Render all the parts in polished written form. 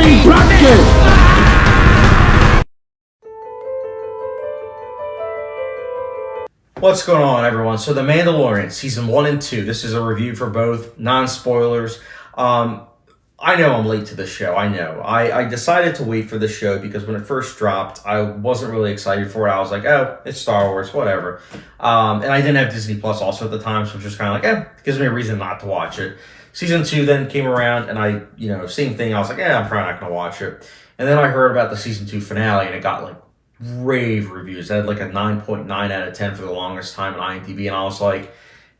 fucking bracket! What's going on, everyone? So, The Mandalorian, Season 1 and 2. This is a review for both, non-spoilers. I know I'm late to this show, I know. I decided to wait for this show because when it first dropped, I wasn't really excited for it. I was like, oh, it's Star Wars, whatever. And I didn't have Disney Plus also at the time, so it was just kind of like, it gives me a reason not to watch it. Season 2 then came around, and I, same thing. I was like, I'm probably not going to watch it. And then I heard about the Season 2 finale, and it got, like, rave reviews. I had, like, a 9.9 out of 10 for the longest time on IMDb, and I was like,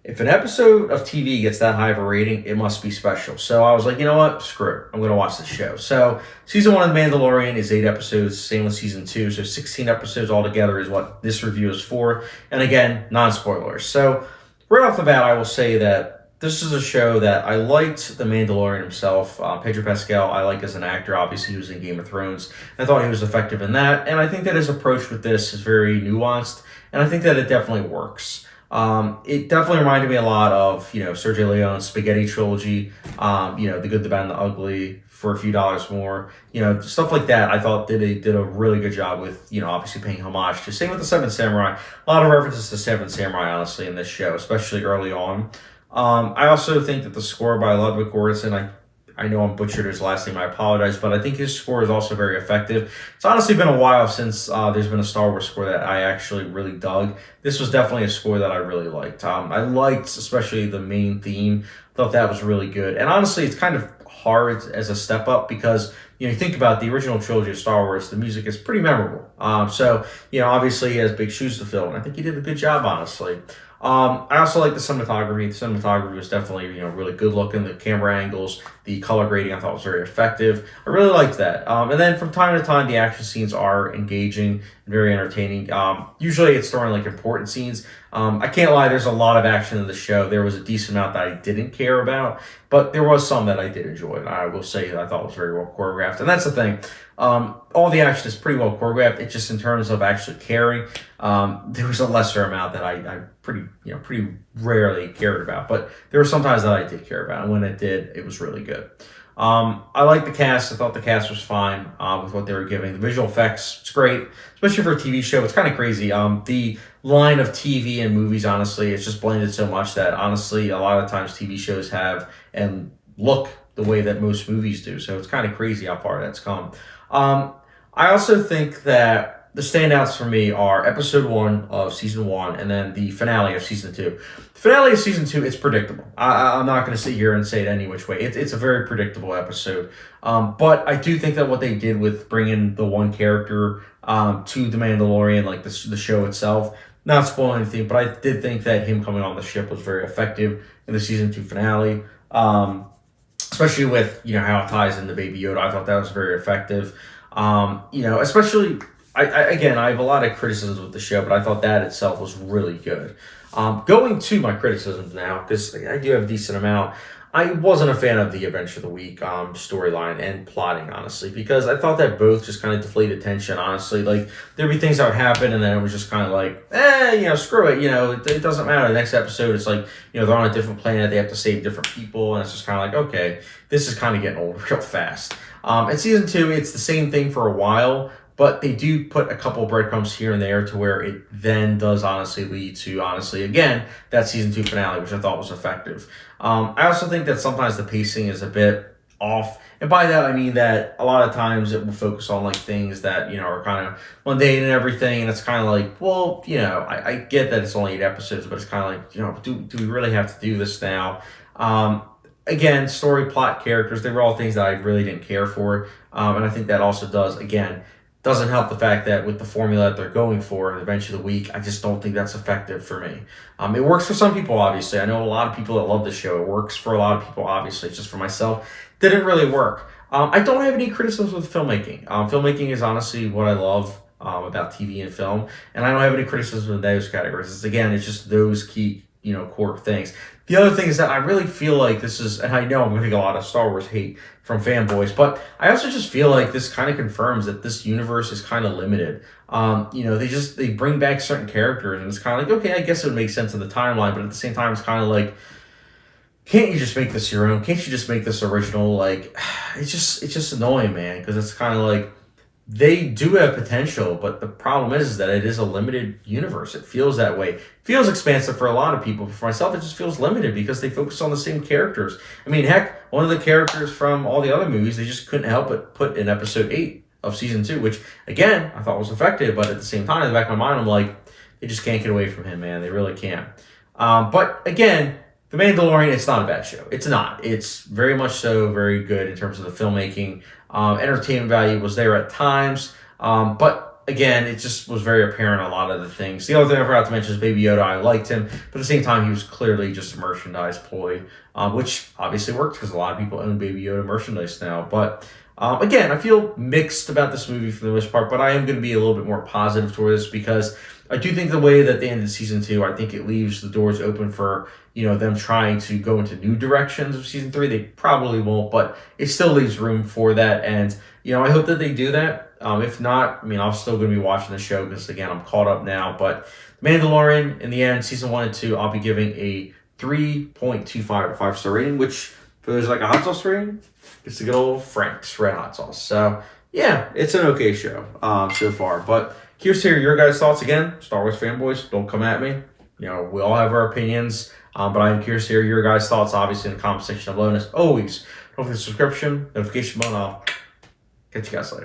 if an episode of TV gets that high of a rating, it must be special. So I was like, you know what? Screw it. I'm going to watch the show. So Season 1 of The Mandalorian is 8 episodes, same with Season 2. So 16 episodes altogether is what this review is for. And again, non-spoilers. So right off the bat, I will say that this is a show that I liked the Mandalorian himself. Pedro Pascal, I like as an actor. Obviously, he was in Game of Thrones. I thought he was effective in that. And I think that his approach with this is very nuanced. And I think that it definitely works. It definitely reminded me a lot of, Sergio Leone's Spaghetti Trilogy, The Good, the Bad, and the Ugly for a few dollars more, stuff like that. I thought they did a really good job with, obviously paying homage to. Same with the Seven Samurai. A lot of references to Seven Samurai, honestly, in this show, especially early on. I also think that the score by Ludwig Göransson, I know I'm butchered his last name, I apologize, but I think his score is also very effective. It's honestly been a while since there's been a Star Wars score that I actually really dug. This was definitely a score that I really liked. I liked especially the main theme. Thought that was really good. And honestly, it's kind of hard as a step up because, you think about the original trilogy of Star Wars, the music is pretty memorable. So, obviously he has big shoes to fill, and I think he did a good job, honestly. I also like the cinematography. The cinematography was definitely, really good looking. The camera angles, the color grading, I thought was very effective. I really liked that. And then from time to time, the action scenes are engaging and very entertaining. Usually it's during like important scenes. I can't lie, there's a lot of action in the show. There was a decent amount that I didn't care about, but there was some that I did enjoy. And I will say that I thought was very well choreographed. And that's the thing. All the action is pretty well choreographed. It's just in terms of actually caring. There was a lesser amount that I pretty rarely cared about, but there were some times that I did care about, and when it did, it was really good. I like the cast. I thought the cast was fine with what they were giving. The visual effects, it's great, especially for a TV show. It's kind of crazy. The line of TV and movies, honestly, it's just blended so much that honestly, a lot of times TV shows have and look the way that most movies do. So it's kind of crazy how far that's come. I also think that the standouts for me are episode 1 of season 1 and then the finale of season 2. The finale of season 2, it's predictable. I'm not going to sit here and say it any which way. It's a very predictable episode. But I do think that what they did with bringing the one character to The Mandalorian, like the show itself, not spoiling anything, but I did think that him coming on the ship was very effective in the season 2 finale. Especially with, how it ties into Baby Yoda. I thought that was very effective. Especially, I have a lot of criticisms with the show, but I thought that itself was really good. Going to my criticisms now, because I do have a decent amount, I wasn't a fan of the Adventure of the Week storyline and plotting, honestly, because I thought that both just kind of deflated tension, honestly. Like, there'd be things that would happen, and then it was just kind of like, screw it, it doesn't matter. The next episode, it's like, they're on a different planet, they have to save different people, and it's just kind of like, okay, this is kind of getting old real fast. In season 2, it's the same thing for a while, but they do put a couple breadcrumbs here and there to where it then does honestly lead to, again, that season 2 finale, which I thought was effective. I also think that sometimes the pacing is a bit off. And by that, I mean that a lot of times it will focus on like things that, are kind of mundane and everything. And it's kind of like, well, I get that it's only 8 episodes, but it's kind of like, do we really have to do this now? Again, story, plot, characters, they were all things that I really didn't care for. And I think that also doesn't help the fact that with the formula that they're going for, the Adventure of the Week, I just don't think that's effective for me. It works for some people, obviously. I know a lot of people that love the show. It works for a lot of people, obviously. It's just for myself, didn't really work. I don't have any criticisms with filmmaking. Filmmaking is honestly what I love about TV and film, and I don't have any criticisms in those categories. It's just those key, core things. The other thing is that I really feel like this is, and I know I'm going to get a lot of Star Wars hate from fanboys, but I also just feel like this kind of confirms that this universe is kind of limited. They bring back certain characters, and it's kind of like, okay, I guess it would make sense in the timeline, but at the same time, it's kind of like, can't you just make this your own? Can't you just make this original? Like, it's just annoying, man, because it's kind of like they do have potential, but the problem is that it is a limited universe. It feels that way. It feels expansive for a lot of people. For myself, it just feels limited because they focus on the same characters. I mean, heck, one of the characters from all the other movies, they just couldn't help but put in episode 8 of season 2, which, again, I thought was effective, but at the same time, in the back of my mind, I'm like, they just can't get away from him, man. They really can't. But, again, The Mandalorian, it's not a bad show. It's not. It's very much so very good in terms of the filmmaking. Entertainment value was there at times. But again, it just was very apparent on a lot of the things. The other thing I forgot to mention is Baby Yoda. I liked him. But at the same time, he was clearly just a merchandise ploy, which obviously worked because a lot of people own Baby Yoda merchandise now. But again, I feel mixed about this movie for the most part, but I am going to be a little bit more positive toward this because I do think the way that they ended season 2, I think it leaves the doors open for, them trying to go into new directions of season 3. They probably won't, but it still leaves room for that. And, I hope that they do that. If not, I'm still going to be watching the show because, again, I'm caught up now. But Mandalorian, in the end, season 1 and 2, I'll be giving a 3.25 to 5-star rating, which for those like a hot sauce rating, it's a good old Frank's Red Hot Sauce. So, yeah, it's an okay show so far. But curious to hear your guys' thoughts. Again, Star Wars fanboys, don't come at me. We all have our opinions. But I'm curious to hear your guys' thoughts, obviously, in the comment section below. And as always, don't forget the subscription, notification bell, and I'll catch you guys later.